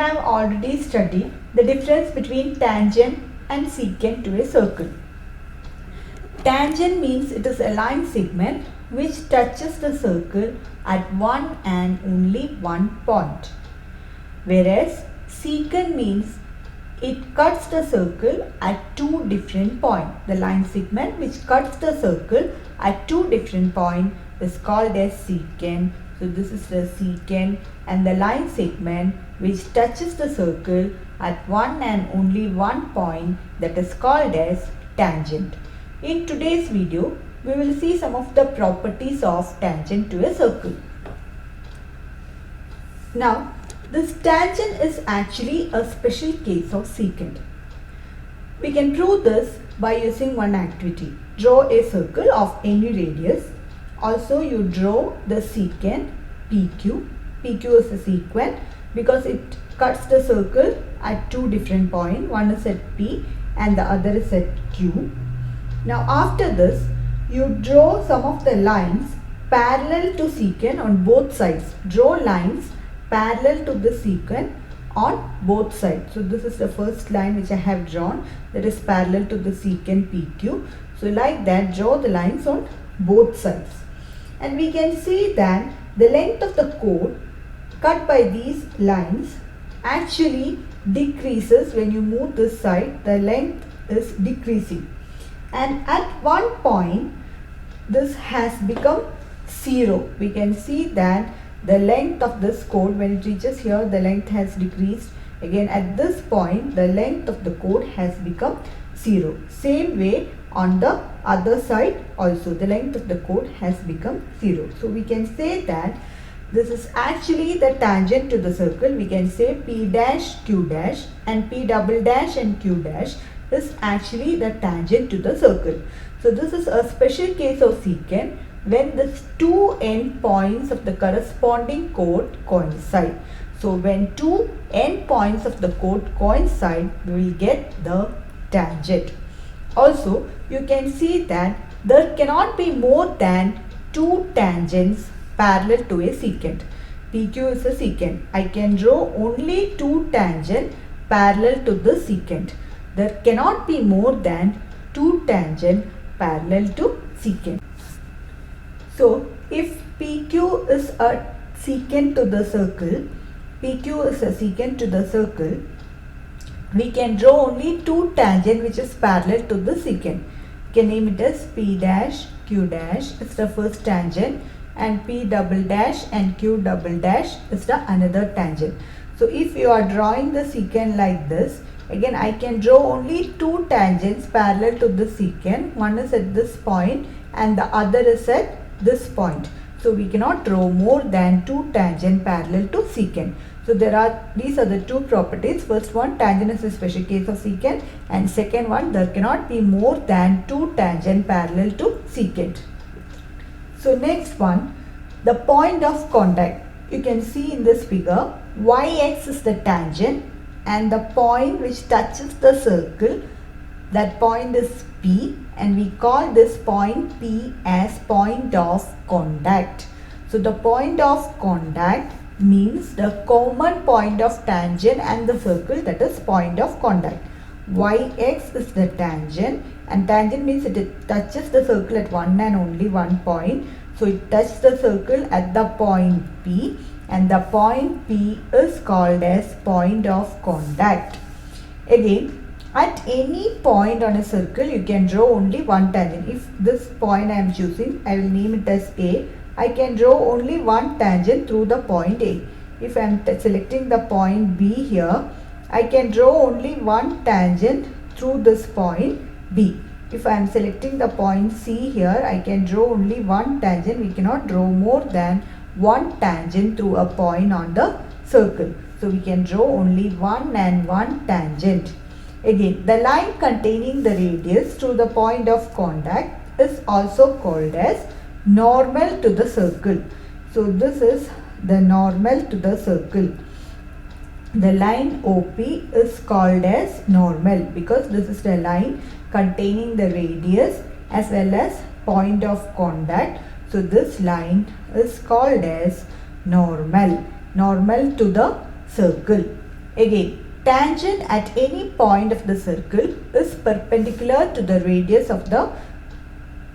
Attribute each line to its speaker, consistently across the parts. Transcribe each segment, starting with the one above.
Speaker 1: have already studied the difference between tangent and secant to a circle. Tangent means it is a line segment which touches the circle at one and only one point, whereas secant means it cuts the circle at two different points. The line segment which cuts the circle at two different points is called as secant. So this is the secant, and the line segment which touches the circle at one and only one point, that is called as tangent. In today's video, we will see some of the properties of tangent to a circle. Now, this tangent is actually a special case of secant. We can prove this by using one activity. Draw a circle of any radius. Also, you draw the secant PQ. PQ is a secant because it cuts the circle at two different points. One is at P and the other is at Q. Now, after this, you draw some of the lines parallel to secant on both sides. Draw lines parallel to the secant on both sides. So this is the first line which I have drawn, that is parallel to the secant PQ. So like that, draw the lines on both sides. And we can see that the length of the chord cut by these lines actually decreases when you move this side. The length is decreasing. And at one point, this has become 0. We can see that the length of this chord, when it reaches here, the length has decreased. Again, at this point, the length of the chord has become 0. Same way on the other side also, the length of the chord has become 0. So we can say that this is actually the tangent to the circle. We can say P dash Q dash and P double dash and Q dash is actually the tangent to the circle. So this is a special case of secant when the two end points of the corresponding chord coincide. So when two end points of the chord coincide, we will get the tangent. Also, you can see that there cannot be more than two tangents parallel to a secant. PQ is a secant. I can draw only two tangents parallel to the secant. There cannot be more than two tangents parallel to secant. So, if PQ is a secant to the circle, PQ is a secant to the circle, we can draw only two tangents which is parallel to the secant. We can name it as P dash Q dash is the first tangent, and P double dash and Q double dash is the another tangent. So if you are drawing the secant like this, again I can draw only two tangents parallel to the secant. One is at this point and the other is at this point. So we cannot draw more than two tangents parallel to secant. So these are the two properties. First one, tangent is a special case of secant, and second one, there cannot be more than two tangents parallel to secant. So next one, the point of contact. You can see in this figure, yx is the tangent and the point which touches the circle, that point is P, and we call this point P as point of contact. So the point of contact means the common point of tangent and the circle, that is point of contact. Yx is the tangent, and tangent means it touches the circle at one and only one point. So it touches the circle at the point P, and the point P is called as point of contact. Again, at any point on a circle, you can draw only one tangent. If this point I am choosing, I will name it as A. I can draw only one tangent through the point A. If I am selecting the point B here, I can draw only one tangent through this point B. If I am selecting the point C here, I can draw only one tangent. We cannot draw more than one tangent through a point on the circle. So we can draw only one and one tangent. Again, the line containing the radius through the point of contact is also called as normal to the circle. So this is the normal to the circle. The line OP is called as normal because this is the line containing the radius as well as point of contact. So this line is called as normal to the circle. Again, tangent at any point of the circle is perpendicular to the radius of the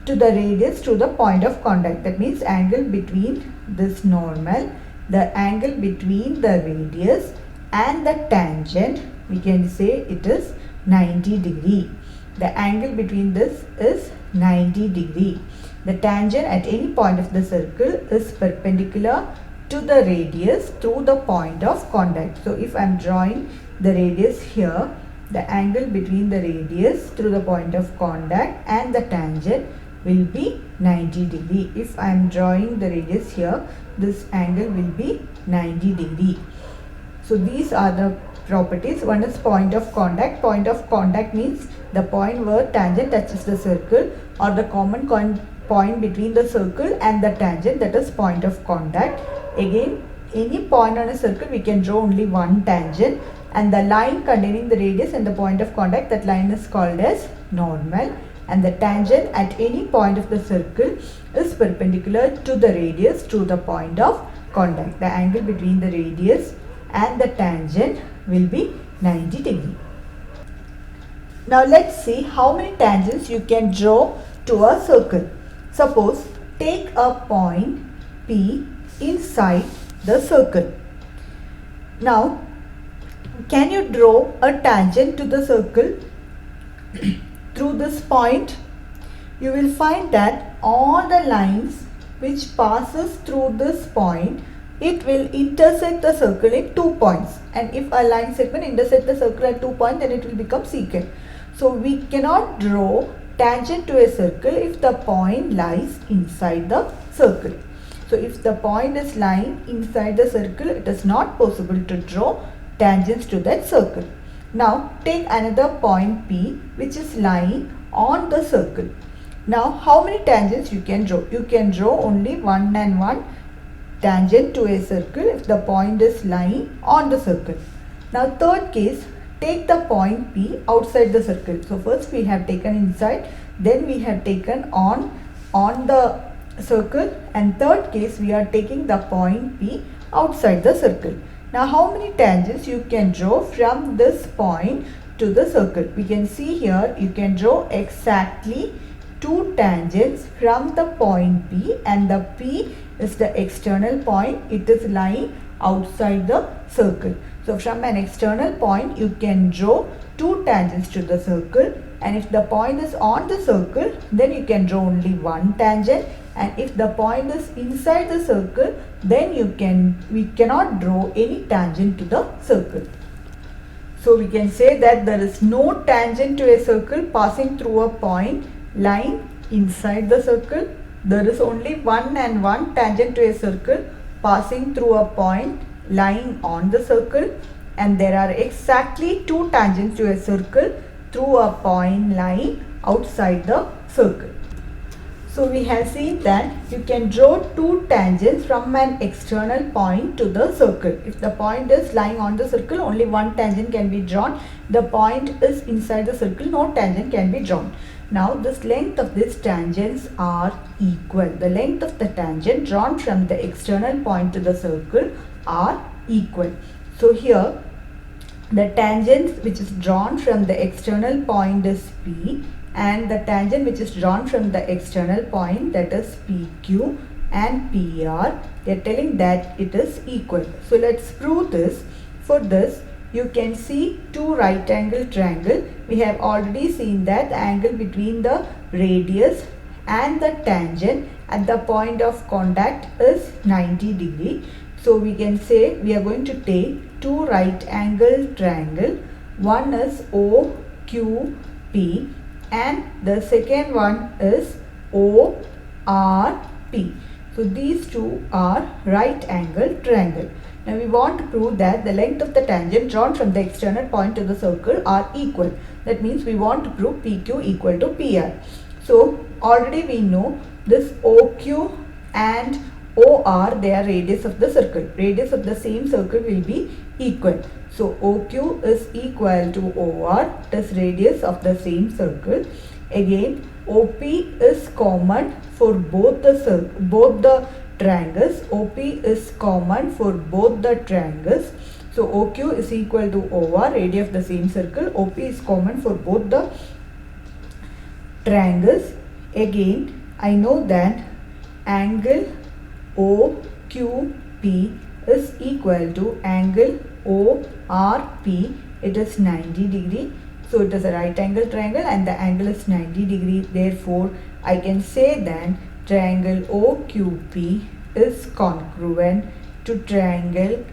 Speaker 1: to the point of contact. That means angle between this normal, the angle between the radius and the tangent, we can say it is 90 degree. The angle between this is 90 degree. The tangent at any point of the circle is perpendicular to the radius through the point of contact. So if I am drawing the radius here, the angle between the radius through the point of contact and the tangent will be 90 degree. If I am drawing the radius here, this angle will be 90 degree. So these are the properties. One is point of contact. Point of contact means the point where tangent touches the circle, or the common point between the circle and the tangent, that is point of contact. Again, any point on a circle we can draw only one tangent, and the line containing the radius and the point of contact, that line is called as normal, and the tangent at any point of the circle is perpendicular to the radius through the point of contact. The angle between the radius and the tangent will be 90 degree. Now let's see how many tangents you can draw to a circle. Suppose take a point P inside the circle. Now can you draw a tangent to the circle through this point? You will find that all the lines which passes through this point, it will intersect the circle in 2 points, and if a line segment intersect the circle at 2 points, then it will become secant. So we cannot draw tangent to a circle if the point lies inside the circle. So if the point is lying inside the circle, it is not possible to draw tangents to that circle. Now take another point P which is lying on the circle. Now how many tangents you can draw? You can draw only one and one tangent to a circle if the point is lying on the circle. Now third case, take the point P outside the circle. So first we have taken inside, then we have taken on the circle, and third case we are taking the point P outside the circle. Now how many tangents you can draw from this point to the circle? We can see here you can draw exactly 2 tangents from the point P, and the P is the external point. It is lying outside the circle. So from an external point you can draw 2 tangents to the circle, and if the point is on the circle, then you can draw only one tangent, and if the point is inside the circle, then we cannot draw any tangent to the circle. So we can say that there is no tangent to a circle passing through a point lying inside the circle. There is only one and one tangent to a circle passing through a point lying on the circle, and there are exactly 2 tangents to a circle through a point lying outside the circle. So we have seen that you can draw 2 tangents from an external point to the circle. If the point is lying on the circle, only one tangent can be drawn. The point is inside the circle, no tangent can be drawn. Now this length of these tangents are equal. The length of the tangent drawn from the external point to the circle are equal. So here the tangent which is drawn from the external point is P, and the tangent which is drawn from the external point, that is PQ and PR, they are telling that it is equal. So let's prove this. For this you can see 2 right angle triangle. We have already seen that the angle between the radius and the tangent at the point of contact is 90 degree. So we can say we are going to take 2 right angle triangle. One is OQP and the second one is ORP. So these 2 are right angle triangle. Now we want to prove that the length of the tangent drawn from the external point to the circle are equal. That means we want to prove PQ equal to PR. So already we know this OQ and OR, they are radius of the circle. Radius of the same circle will be equal. So OQ is equal to OR, that is radius of the same circle. Again OP is common for both the triangles. OP is common for both the triangles. So So OQ is equal to OR, area of the same circle. OP is common for both the triangles. Again, I know that angle OQP is equal to angle ORP. It is 90 degree. So it is a right angle triangle and the angle is 90 degree. Therefore, I can say that triangle OQP is congruent to triangle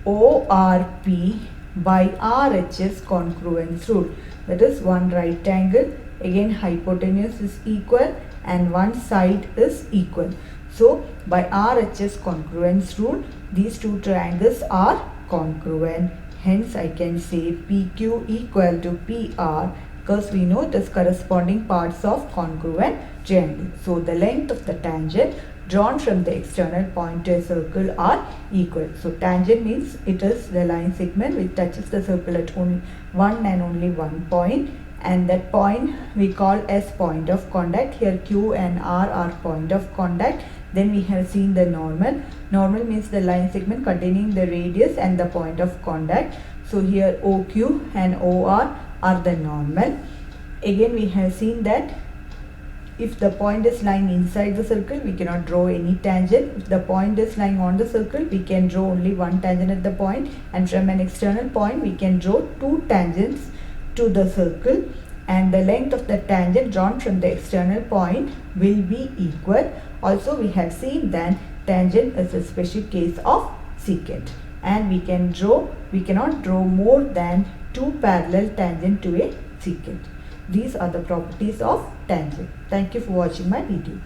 Speaker 1: ORP by RHS congruence rule. That is, one right angle, again hypotenuse is equal and one side is equal. So by RHS congruence rule, these two triangles are congruent. Hence I can say PQ equal to PR, because we know it is corresponding parts of congruent triangle. So the length of the tangent drawn from the external point to a circle are equal. So tangent means it is the line segment which touches the circle at only one and only one point, and that point we call as point of contact. Here Q and R are point of contact. Then we have seen the normal. Normal means the line segment containing the radius and the point of contact. So here OQ and OR are the normal. Again we have seen that if the point is lying inside the circle, we cannot draw any tangent. If the point is lying on the circle, we can draw only one tangent at the point, and from an external point we can draw two tangents to the circle, and the length of the tangent drawn from the external point will be equal. Also we have seen that tangent is a special case of secant, and we cannot draw more than two parallel tangent to a secant. These are the properties of tangent. Thank you for watching my video.